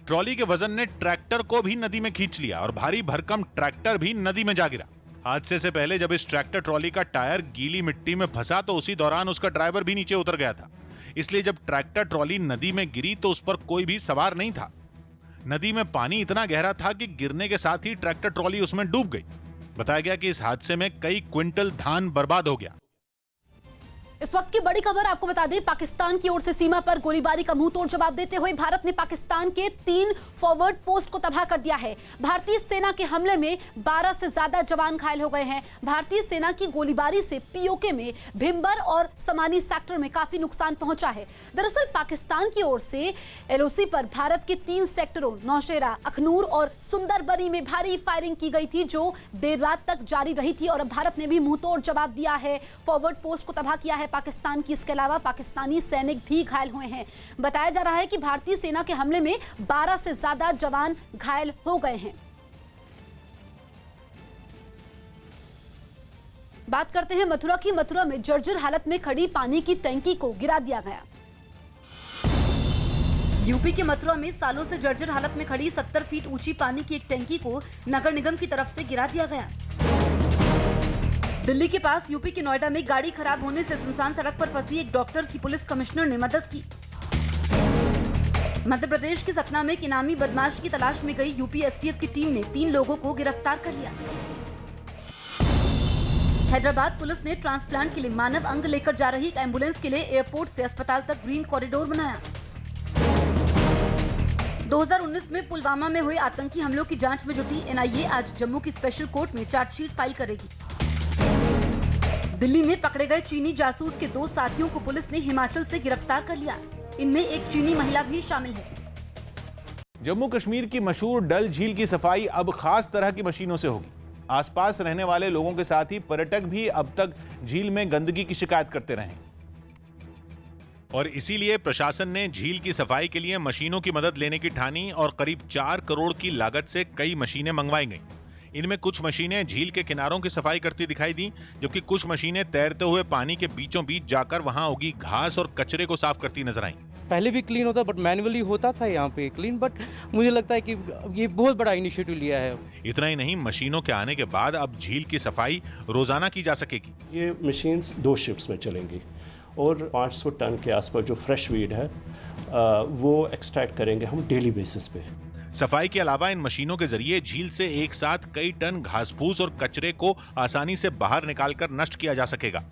ट्रॉली के वजन ने ट्रैक्टर को भी नदी में खींच लिया और भारी भरकम ट्रैक्टर भी नदी में जा गिरा। हादसे से पहले जब इस ट्रैक्टर ट्रॉली का टायर गीली मिट्टी में फंसा तो उसी दौरान उसका ड्राइवर भी नीचे उतर गया था। इसलिए जब ट्रैक्टर ट्रॉली नदी में गिरी तो उस पर कोई भी सवार नहीं था। नदी में पानी इतना गहरा था कि गिरने के साथ ही ट्रैक्टर ट्रॉली उसमें डूब गई। बताया गया कि इस हादसे में कई क्विंटल धान बर्बाद हो गया। इस वक्त की बड़ी खबर आपको बता दें, पाकिस्तान की ओर से सीमा पर गोलीबारी का मुंहतोड़ जवाब देते हुए भारत ने पाकिस्तान के 3 फॉरवर्ड पोस्ट को तबाह कर दिया है। भारतीय सेना के हमले में 12 से ज्यादा जवान घायल हो गए हैं। भारतीय सेना की गोलीबारी से पीओके में भिम्बर और समानी सेक्टर में काफी नुकसान पहुंचा है। दरअसल पाकिस्तान की ओर से LOC पर भारत के 3 सेक्टरों नौशेरा, अखनूर और सुंदरबनी में भारी फायरिंग की गई थी, जो देर रात तक जारी रही थी और अब भारत ने भी मुंहतोड़ जवाब दिया है। फॉरवर्ड पोस्ट को तबाह किया है पाकिस्तान की। इसके अलावा पाकिस्तानी सैनिक भी घायल हुए हैं। बताया जा रहा है कि भारतीय सेना के हमले में 12 से ज्यादा जवान घायल हो गए हैं। बात करते हैं मथुरा की। मथुरा में जर्जर हालत में खड़ी पानी की टंकी को गिरा दिया गया। यूपी के मथुरा में सालों से जर्जर हालत में खड़ी 70 फीट ऊंची पानी की एक टंकी को नगर निगम की तरफ से गिरा दिया गया। दिल्ली के पास यूपी के नोएडा में गाड़ी खराब होने से सुनसान सड़क पर फंसी एक डॉक्टर की पुलिस कमिश्नर ने मदद की। मध्य प्रदेश के सतना में एक इनामी बदमाश की तलाश में गई यूपी STF की टीम ने 3 लोगों को गिरफ्तार कर लिया। हैदराबाद पुलिस ने ट्रांसप्लांट के लिए मानव अंग लेकर जा रही एक एम्बुलेंस के लिए एयरपोर्ट से अस्पताल तक ग्रीन कॉरिडोर बनाया। 2019 में पुलवामा में हुए आतंकी हमलों की जांच में जुटी NIA आज जम्मू की स्पेशल कोर्ट में चार्जशीट फाइल करेगी। दिल्ली में पकड़े गए चीनी जासूस के 2 साथियों को पुलिस ने हिमाचल से गिरफ्तार कर लिया। इनमें एक चीनी महिला भी शामिल है। जम्मू कश्मीर की मशहूर डल झील की सफाई अब खास तरह की मशीनों से होगी। आसपास रहने वाले लोगों के साथ ही पर्यटक भी अब तक झील में गंदगी की शिकायत करते रहे और इसीलिए प्रशासन ने झील की सफाई के लिए मशीनों की मदद लेने की ठानी और करीब 4 करोड़ की लागत से कई मशीनें मंगवाई गईं। इनमें कुछ मशीनें झील के किनारों की सफाई करती दिखाई दी, जबकि कुछ मशीनें तैरते हुए पानी के बीचों बीच जाकर वहां उगी घास और कचरे को साफ करती नजर आईं। पहले भी क्लीन होता बट मैनुअली होता था यहाँ पे क्लीन, बट मुझे लगता है कि ये बहुत बड़ा इनिशिएटिव लिया है। इतना ही नहीं, मशीनों के आने के बाद अब झील की सफाई रोजाना की जा सकेगी। ये मशीन्स 2 शिफ्ट्स में चलेंगी और 500 टन के आसपास जो फ्रेश वीड है वो एक्सट्रैक्ट करेंगे हम डेली बेसिस पे। सफाई के अलावा इन मशीनों के जरिए झील से एक साथ कई टन घास फूस और कचरे को आसानी से बाहर निकालकर नष्ट किया जा सकेगा।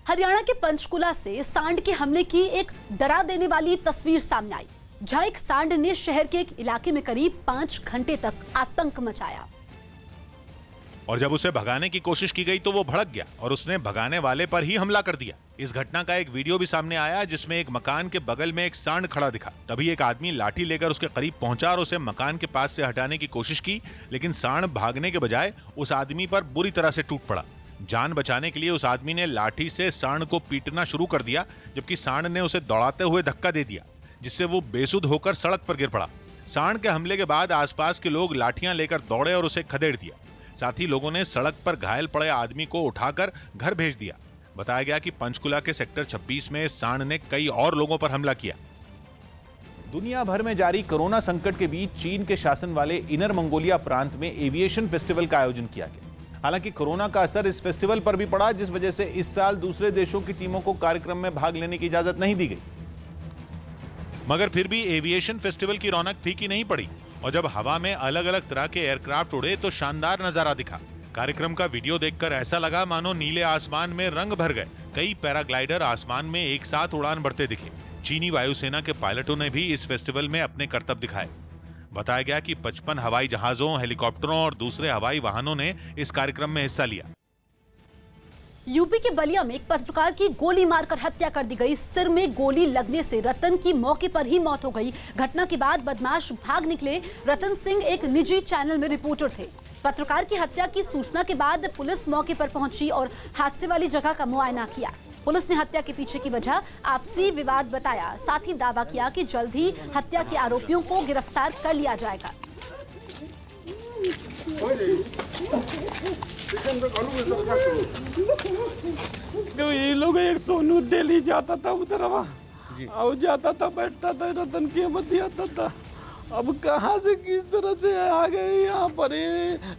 हरियाणा के पंचकुला से सांड के हमले की एक डरा देने वाली तस्वीर सामने आई, जहां एक सांड ने शहर के एक इलाके में करीब 5 घंटे तक आतंक मचाया और जब उसे भगाने की कोशिश की गई तो वो भड़क गया और उसने भगाने वाले पर ही हमला कर दिया। इस घटना का एक वीडियो भी सामने आया जिसमें एक मकान के बगल में एक सांड खड़ा दिखा। तभी एक आदमी लाठी लेकर उसके करीब पहुंचा और उसे मकान के पास से हटाने की कोशिश की, लेकिन सांड भागने के बजाय उस आदमी पर बुरी तरह से टूट पड़ा। जान बचाने के लिए उस आदमी ने लाठी से सांड को पीटना शुरू कर दिया, जबकि सांड ने उसे दौड़ाते हुए धक्का दे दिया, जिससे वो बेसुध होकर सड़क पर गिर पड़ा। सांड के हमले के बाद आसपास के लोग लाठियां लेकर दौड़े और उसे खदेड़ दिया। साथ ही लोगों ने सड़क पर घायल पड़े आदमी को उठाकर घर भेज दिया। बताया गया कि पंचकुला के सेक्टर 26 में सांड ने कई और लोगों पर हमला किया। दुनिया भर में जारी कोरोना संकट के बीच चीन के शासन वाले इनर मंगोलिया प्रांत में एविएशन फेस्टिवल का आयोजन किया गया। हालांकि कोरोना का असर इस फेस्टिवल पर भी पड़ा, जिस वजह से इस साल दूसरे देशों की टीमों को कार्यक्रम में भाग लेने की इजाजत नहीं दी गई। मगर फिर भी एविएशन फेस्टिवल की रौनक फीकी नहीं पड़ी और जब हवा में अलग अलग तरह के एयरक्राफ्ट उड़े तो शानदार नजारा दिखा। कार्यक्रम का वीडियो देखकर ऐसा लगा मानो नीले आसमान में रंग भर गए। कई पैराग्लाइडर आसमान में एक साथ उड़ान भरते दिखे। चीनी वायुसेना के पायलटों ने भी इस फेस्टिवल में अपने करतब दिखाए। बताया गया कि 55 हवाई जहाजों, हेलीकॉप्टरों और दूसरे हवाई वाहनों ने इस कार्यक्रम में हिस्सा लिया। यूपी के बलिया में एक पत्रकार की गोली मारकर हत्या कर दी गई। सिर में गोली लगने से रतन की मौके पर ही मौत हो गई। घटना के बाद बदमाश भाग निकले। रतन सिंह एक निजी चैनल में रिपोर्टर थे। पत्रकार की हत्या की सूचना के बाद पुलिस मौके पर पहुंची और हादसे वाली जगह का मुआयना किया। पुलिस ने हत्या के पीछे की वजह आपसी विवाद बताया। साथ ही दावा किया कि जल्द ही हत्या के आरोपियों को गिरफ्तार कर लिया जाएगा। ये लोग एक सोनू दिल्ली जाता था उधर और जाता था, बैठता था, रतन की अवधि आता था। अब कहाँ से किस तरह से आ गए यहाँ पर।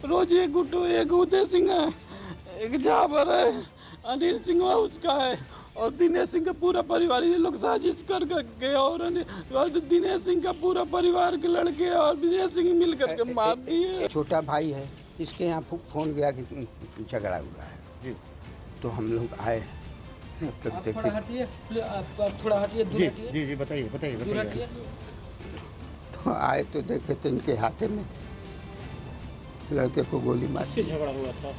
रोज एक गुट्टू, एक उदय सिंह है, एक जाबर है, अनिल सिंह उसका है और दिनेश सिंह का पूरा परिवार। ये लोग साजिश कर गए और दिनेश सिंह का पूरा परिवार के लड़के और दिनेश सिंह मिल करके मार दिए। छोटा भाई है, इसके यहाँ फोन गया कि झगड़ा हुआ है जी, तो हम लोग आए। थोड़ा हटिए, जी बताइए। तो आए तो देखे तो इनके हाथे में लड़के को गोली मार दी। झगड़ा हुआ था।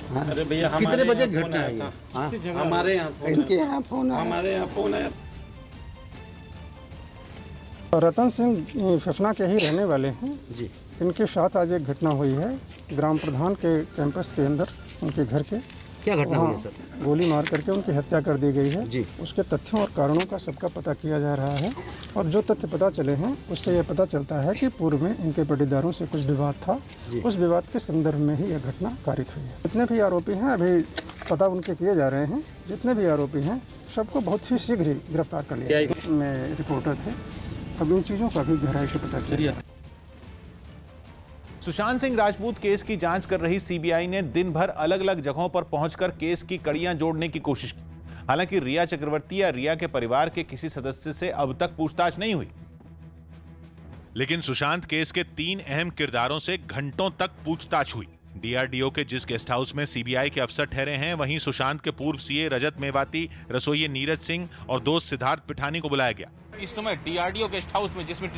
हाँ। अरे भैया कितने बजे घटना है? हमारे यहाँ इनके यहाँ फोन आया। हमारे यहाँ फोन आया। रतन सिंह फेफना के ही रहने वाले हैं जी। इनके साथ आज एक घटना हुई है ग्राम प्रधान के कैंपस के अंदर, उनके घर के। क्या घटना हुई है सर? गोली मार करके उनकी हत्या कर दी गई है जी। उसके तथ्यों और कारणों का सबका पता किया जा रहा है और जो तथ्य पता चले हैं उससे ये पता चलता है कि पूर्व में इनके पटीदारों से कुछ विवाद था। उस विवाद के संदर्भ में ही यह घटना कारित हुई है। जितने भी आरोपी हैं अभी पता उनके किए जा रहे हैं। जितने भी आरोपी हैं सबको बहुत ही शीघ्र ही गिरफ्तार कर लिया। में रिपोर्टर थे, अब इन चीज़ों का भी गहराई से पता किया। सुशांत सिंह राजपूत केस की जांच कर रही सीबीआई ने दिन भर अलग अलग जगहों पर पहुंचकर केस की कड़ियां जोड़ने की कोशिश की। हालांकि रिया चक्रवर्ती या रिया के परिवार के किसी सदस्य से अब तक पूछताछ नहीं हुई। लेकिन सुशांत केस के 3 अहम किरदारों से घंटों तक पूछताछ हुई। डीआरडीओ के जिस गेस्ट हाउस में सीबीआई के अफसर ठहरे हैं, वहीं सुशांत के पूर्व सीए रजत मेवाती, रसोइये नीरज सिंह और दोस्त सिद्धार्थ पिठानी को बुलाया गया। इस समय डीआरडीओ गेस्ट हाउस में जिसमें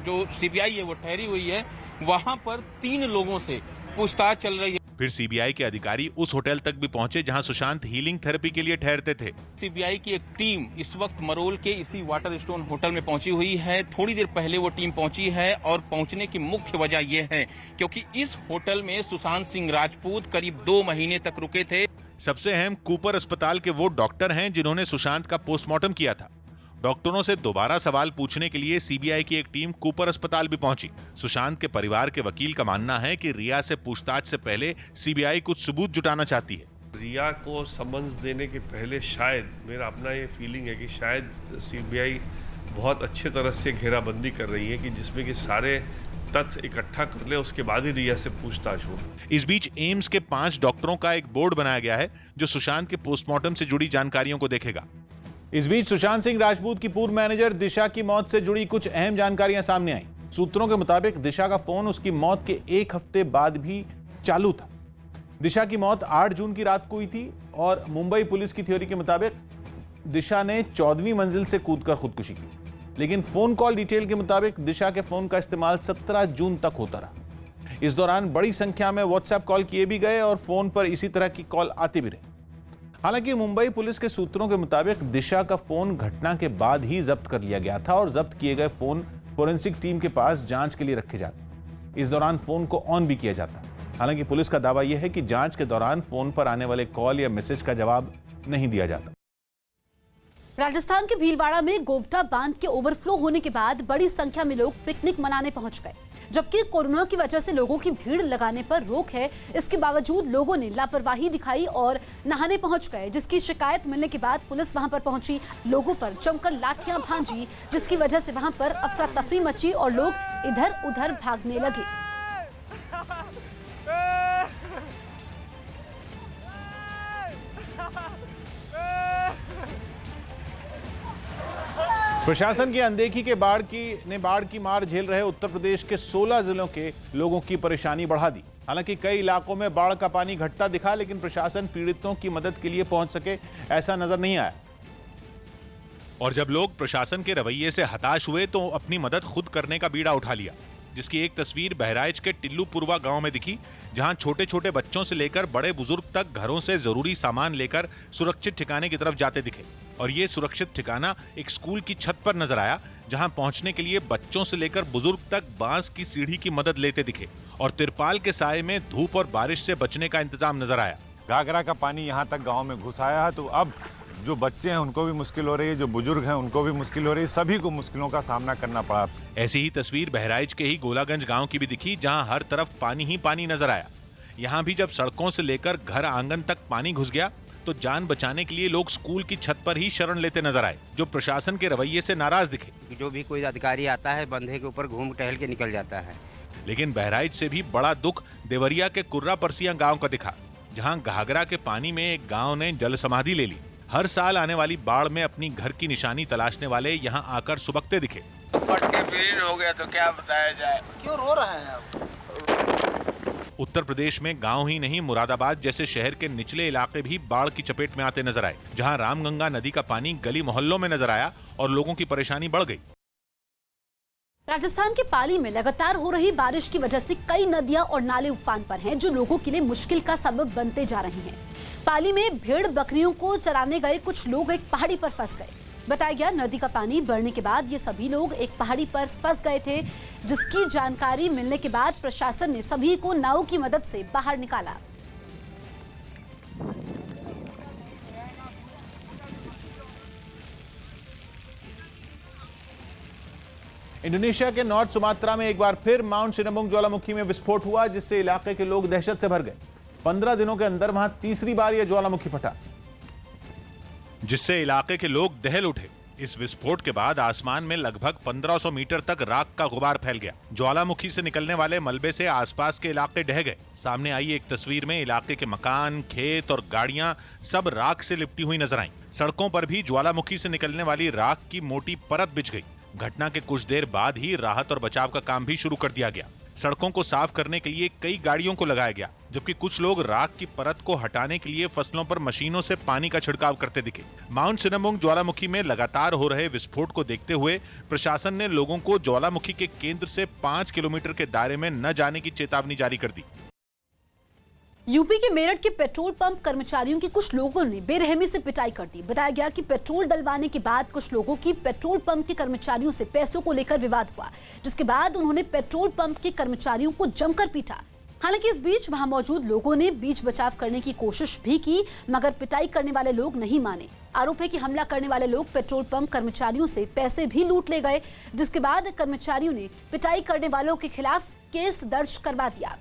जो सीबीआई है वो ठहरी हुई है, वहां पर 3 लोगों से पूछताछ चल रही है। फिर सीबीआई के अधिकारी उस होटल तक भी पहुंचे जहां सुशांत हीलिंग थेरेपी के लिए ठहरते थे। सीबीआई की एक टीम इस वक्त मरोल के इसी वाटर स्टोन होटल में पहुंची हुई है। थोड़ी देर पहले वो टीम पहुंची है और पहुंचने की मुख्य वजह यह है क्योंकि इस होटल में सुशांत सिंह राजपूत करीब 2 महीने तक रुके थे। सबसे अहम कूपर अस्पताल के वो डॉक्टर हैं जिन्होंने सुशांत का पोस्टमार्टम किया था। डॉक्टरों से दोबारा सवाल पूछने के लिए सीबीआई की एक टीम कूपर अस्पताल भी पहुंची। सुशांत के परिवार के वकील का मानना है कि रिया से पूछताछ से पहले सीबीआई कुछ सबूत जुटाना चाहती है। रिया को समन्स देने के पहले शायद, मेरा अपना ये फीलिंग है कि शायद सीबीआई बहुत अच्छे तरह से घेराबंदी कर रही है कि जिसमें कि सारे तथ्य इकट्ठा कर ले, उसके बाद ही रिया से पूछताछ हो। इस बीच एम्स के 5 डॉक्टरों का एक बोर्ड बनाया गया है जो सुशांत के पोस्टमार्टम से जुड़ी जानकारियों को देखेगा। इस बीच सुशांत सिंह राजपूत की पूर्व मैनेजर दिशा की मौत से जुड़ी कुछ अहम जानकारियां सामने आई। सूत्रों के मुताबिक दिशा का फोन उसकी मौत के 1 हफ्ते बाद भी चालू था। दिशा की मौत 8 जून की रात को हुई थी और मुंबई पुलिस की थ्योरी के मुताबिक दिशा ने 14वीं मंजिल से कूदकर खुदकुशी की। लेकिन फोन कॉल डिटेल के मुताबिक दिशा के फोन का इस्तेमाल 17 जून तक होता रहा। इस दौरान बड़ी संख्या में व्हाट्सएप कॉल किए भी गए और फोन पर इसी तरह की कॉल आती भी रही। हालांकि मुंबई पुलिस के सूत्रों के मुताबिक दिशा का फोन घटना के बाद ही जब्त कर लिया गया था और जब्त किए गए फोन फोरेंसिक टीम के पास जांच के लिए रखे जाते। इस दौरान फोन को ऑन भी किया जाता। हालांकि पुलिस का दावा यह है कि जांच के दौरान फोन पर आने वाले कॉल या मैसेज का जवाब नहीं दिया जाता। राजस्थान के भीलवाड़ा में गोवटा बांध के ओवरफ्लो होने के बाद बड़ी संख्या में लोग पिकनिक मनाने पहुंच गए। जबकि कोरोना की वजह से लोगों की भीड़ लगाने पर रोक है, इसके बावजूद लोगों ने लापरवाही दिखाई और नहाने पहुंच गए, जिसकी शिकायत मिलने के बाद पुलिस वहां पर पहुंची, लोगों पर जमकर लाठियां भांजी, जिसकी वजह से वहां पर अफरा तफरी मची और लोग इधर उधर भागने लगे। प्रशासन की अनदेखी के बाढ़ की मार झेल रहे उत्तर प्रदेश के 16 जिलों के लोगों की परेशानी बढ़ा दी। हालांकि कई इलाकों में बाढ़ का पानी घटता दिखा, लेकिन प्रशासन पीड़ितों की मदद के लिए पहुंच सके ऐसा नजर नहीं आया। और जब लोग प्रशासन के रवैये से हताश हुए तो अपनी मदद खुद करने का बीड़ा उठा लिया, जिसकी एक तस्वीर बहराइच के टिल्लूपुरवा गांव में दिखी, जहां छोटे छोटे बच्चों से लेकर बड़े बुजुर्ग तक घरों से जरूरी सामान लेकर सुरक्षित ठिकाने की तरफ जाते दिखे। और ये सुरक्षित ठिकाना एक स्कूल की छत पर नजर आया, जहां पहुंचने के लिए बच्चों से लेकर बुजुर्ग तक बांस की सीढ़ी की मदद लेते दिखे और तिरपाल के साए में धूप और बारिश से बचने का इंतजाम नजर आया। घाघरा का पानी यहाँ तक गाँव में घुस आया है, तो अब जो बच्चे हैं उनको भी मुश्किल हो रही है, जो बुजुर्ग हैं उनको भी मुश्किल हो रही है, सभी को मुश्किलों का सामना करना पड़ा। ऐसी ही तस्वीर बहराइच के ही गोलागंज गांव की भी दिखी, जहां हर तरफ पानी ही पानी नजर आया। यहां भी जब सड़कों से लेकर घर आंगन तक पानी घुस गया तो जान बचाने के लिए लोग स्कूल की छत पर ही शरण लेते नजर आए, जो प्रशासन के रवैये से नाराज दिखे। जो भी कोई अधिकारी आता है बंधे के ऊपर घूम टहल के निकल जाता है। लेकिन बहराइच से भी बड़ा दुख देवरिया के कुर्रा परसिया गाँव का दिखा, जहाँ घाघरा के पानी में एक गाँव ने जल समाधि ले ली। हर साल आने वाली बाढ़ में अपनी घर की निशानी तलाशने वाले यहाँ आकर सुबकते दिखे। हो गया तो क्या बताया जाए, क्यों रो रहे हैं आप? उत्तर प्रदेश में गांव ही नहीं, मुरादाबाद जैसे शहर के निचले इलाके भी बाढ़ की चपेट में आते नजर आए, जहां रामगंगा नदी का पानी गली मोहल्लों में नजर आया और लोगों की परेशानी बढ़ गई। राजस्थान के पाली में लगातार हो रही बारिश की वजह से कई नदियां और नाले उफान पर हैं, जो लोगों के लिए मुश्किल का सबब बनते जा रहे हैं। पाली में भेड़ बकरियों को चराने गए कुछ लोग एक पहाड़ी पर फंस गए। बताया गया नदी का पानी बढ़ने के बाद ये सभी लोग एक पहाड़ी पर फंस गए थे, जिसकी जानकारी मिलने के बाद प्रशासन ने सभी को नाव की मदद से बाहर निकाला। इंडोनेशिया के नॉर्थ सुमात्रा में एक बार फिर माउंट सिनबुंग ज्वालामुखी में विस्फोट हुआ, जिससे इलाके के लोग दहशत से भर गए। 15 दिनों के अंदर वहां तीसरी बार यह ज्वालामुखी फटा, जिससे इलाके के लोग दहल उठे। इस विस्फोट के बाद आसमान में लगभग 1500 मीटर तक राख का गुबार फैल गया। ज्वालामुखी से निकलने वाले मलबे से आसपास के इलाके ढह गए। सामने आई एक तस्वीर में इलाके के मकान, खेत और गाड़ियां सब राख से लिपटी हुई नजर आईं। सड़कों पर भी ज्वालामुखी से निकलने वाली राख की मोटी परत बिछ गई। घटना के कुछ देर बाद ही राहत और बचाव का काम भी शुरू कर दिया गया। सड़कों को साफ करने के लिए कई गाड़ियों को लगाया गया, जबकि कुछ लोग राख की परत को हटाने के लिए फसलों पर मशीनों से पानी का छिड़काव करते दिखे। माउंट सिनबुंग ज्वालामुखी में लगातार हो रहे विस्फोट को देखते हुए प्रशासन ने लोगों को ज्वालामुखी के केंद्र से 5 किलोमीटर के दायरे में न जाने की चेतावनी जारी कर दी। यूपी के मेरठ के पेट्रोल पंप कर्मचारियों की कुछ लोगों ने बेरहमी से पिटाई कर दी। बताया गया कि पेट्रोल डलवाने के बाद कुछ लोगों की पेट्रोल पंप के कर्मचारियों से पैसों को लेकर विवाद हुआ, जिसके बाद उन्होंने पेट्रोल पंप के कर्मचारियों को जमकर पीटा। हालांकि इस बीच वहां मौजूद लोगों ने बीच बचाव करने की कोशिश भी की, मगर पिटाई करने वाले लोग नहीं माने। आरोप है कि हमला करने वाले लोग पेट्रोल पंप कर्मचारियों से पैसे भी लूट ले गए, जिसके बाद कर्मचारियों ने पिटाई करने वालों के खिलाफ केस दर्ज करवा दिया।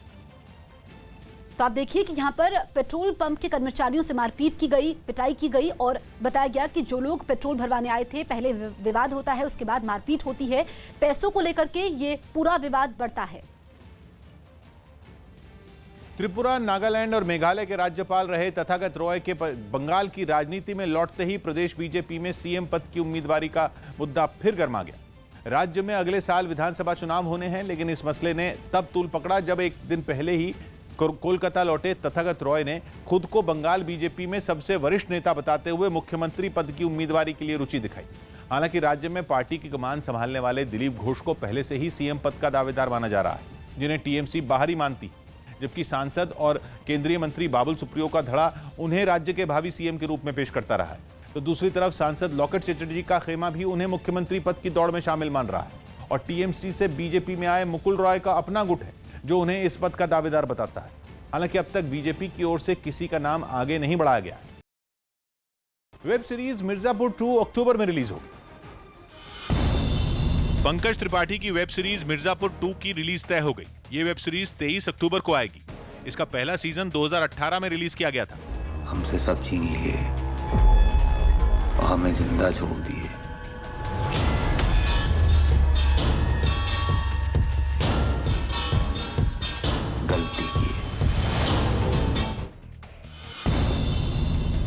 तो आप देखिए कि यहाँ पर पेट्रोल पंप के कर्मचारियों से मारपीट की गई, पिटाई की गई और बताया गया कि जो लोग पेट्रोल भरवाने आए थे, पहले विवाद होता है, उसके बाद मारपीट होती है। पैसों को लेकर के ये पूरा विवाद बढ़ता है। त्रिपुरा, नागालैंड और मेघालय के राज्यपाल रहे तथागत रॉय के बंगाल की राजनीति में लौटते ही प्रदेश बीजेपी में सीएम पद की उम्मीदवारी का मुद्दा फिर गर्मा गया। राज्य में अगले साल विधानसभा चुनाव होने हैं, लेकिन इस मसले ने तब तूल पकड़ा जब एक दिन पहले ही कोलकाता लौटे तथागत रॉय ने खुद को बंगाल बीजेपी में सबसे वरिष्ठ नेता बताते हुए मुख्यमंत्री पद की उम्मीदवारी के लिए रुचि दिखाई। हालांकि राज्य में पार्टी की कमान संभालने वाले दिलीप घोष को पहले से ही सीएम पद का दावेदार माना जा रहा है, जिन्हें टीएमसी बाहरी मानती, जबकि सांसद और केंद्रीय मंत्री बाबुल सुप्रियो का धड़ा उन्हें राज्य के भावी सीएम के रूप में पेश करता रहा है। तो दूसरी तरफ सांसद लॉकेट चैटर्जी का खेमा भी उन्हें मुख्यमंत्री पद की दौड़ में शामिल मान रहा है और टीएमसी से बीजेपी में आए मुकुल रॉय का अपना गुट है जो उन्हें इस पद का दावेदार बताता है। हालांकि अब तक बीजेपी की ओर से किसी का नाम आगे नहीं बढ़ाया गया है। वेब सीरीज मिर्जापुर 2 अक्टूबर में रिलीज होगी। पंकज त्रिपाठी की वेब सीरीज मिर्जापुर 2 की रिलीज तय हो गई। ये वेब सीरीज 23 अक्टूबर को आएगी। इसका पहला सीजन 2018 में रिलीज किया गया था। हमसे सब छीन लिए और हमें जिंदा छोड़ दिए। गलती की।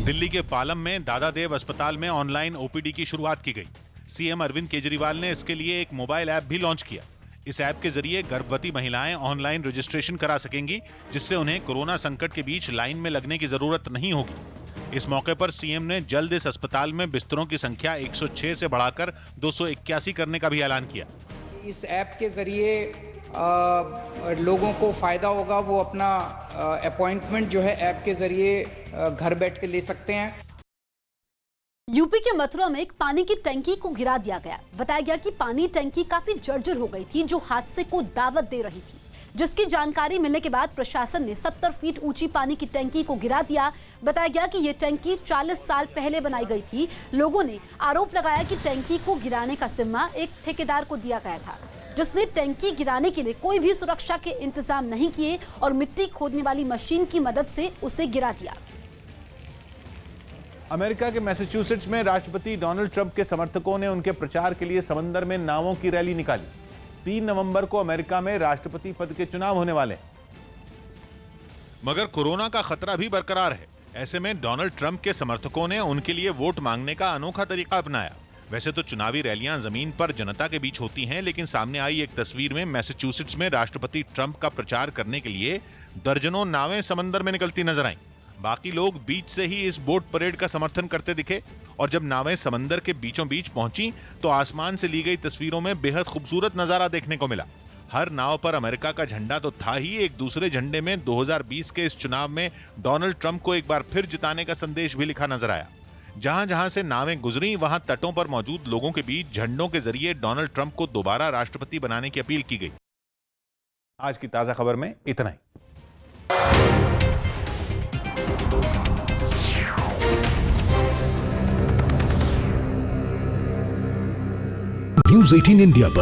दिल्ली के पालम में दादादेव अस्पताल में ऑनलाइन ओपीडी की शुरुआत की गई। सीएम अरविंद केजरीवाल ने इसके लिए एक मोबाइल ऐप भी लॉन्च किया। इस ऐप के जरिए गर्भवती महिलाएं ऑनलाइन रजिस्ट्रेशन करा सकेंगी, जिससे उन्हें कोरोना संकट के बीच लाइन में लगने की जरूरत नहीं होगी। इस मौके पर सीएम ने जल्द इस अस्पताल में बिस्तरों की संख्या 106 से बढ़ाकर 281 करने का भी ऐलान किया। इस ऐप के जरिए लोगों को फायदा होगा, वो अपना अपॉइंटमेंट जो है ऐप के जरिए घर बैठ के ले सकते हैं। यूपी के मथुरा में एक पानी की टंकी को गिरा दिया गया। बताया गया कि पानी टंकी काफी जर्जर हो गई थी, जो हादसे को दावत दे रही थी, जिसकी जानकारी मिलने के बाद प्रशासन ने 70 फीट ऊंची पानी की टंकी को गिरा दिया। बताया गया कि यह टंकी 40 साल पहले बनाई गई थी। लोगों ने आरोप लगाया कि टंकी को गिराने का जिम्मा एक ठेकेदार को दिया गया था, जिसने टंकी गिराने के लिए कोई भी सुरक्षा के इंतजाम नहीं किए और मिट्टी खोदने वाली मशीन की मदद से उसे गिरा दिया। अमेरिका के मैसाचुसेट्स में राष्ट्रपति डोनाल्ड ट्रंप के समर्थकों ने उनके प्रचार के लिए समंदर में नावों की रैली निकाली। 3 नवंबर को अमेरिका में राष्ट्रपति पद के चुनाव होने वाले हैं। मगर कोरोना का खतरा भी बरकरार है। ऐसे में डोनाल्ड ट्रंप के समर्थकों ने उनके लिए वोट मांगने का अनोखा तरीका अपनाया। वैसे तो चुनावी रैलियां जमीन पर जनता के बीच होती हैं, लेकिन सामने आई एक तस्वीर में मैसाचुसेट्स में राष्ट्रपति ट्रंप का प्रचार करने के लिए दर्जनों नावें समंदर में निकलती नजर आईं। बाकी लोग बीच से ही इस बोट परेड का समर्थन करते दिखे और जब नावें समंदर के बीचों बीच पहुंची तो आसमान से ली गई तस्वीरों में बेहद खूबसूरत नजारा देखने को मिला। हर नाव पर अमेरिका का झंडा तो था ही, एक दूसरे झंडे में 2020 के इस चुनाव में डोनाल्ड ट्रंप को एक बार फिर जिताने का संदेश भी लिखा नजर आया। जहां जहां से नावें गुजरी, वहां तटों पर मौजूद लोगों के बीच झंडों के जरिए डोनाल्ड ट्रंप को दोबारा राष्ट्रपति बनाने की अपील की गई। आज की ताजा खबर में इतना ही। न्यूज़ 18 इंडिया पर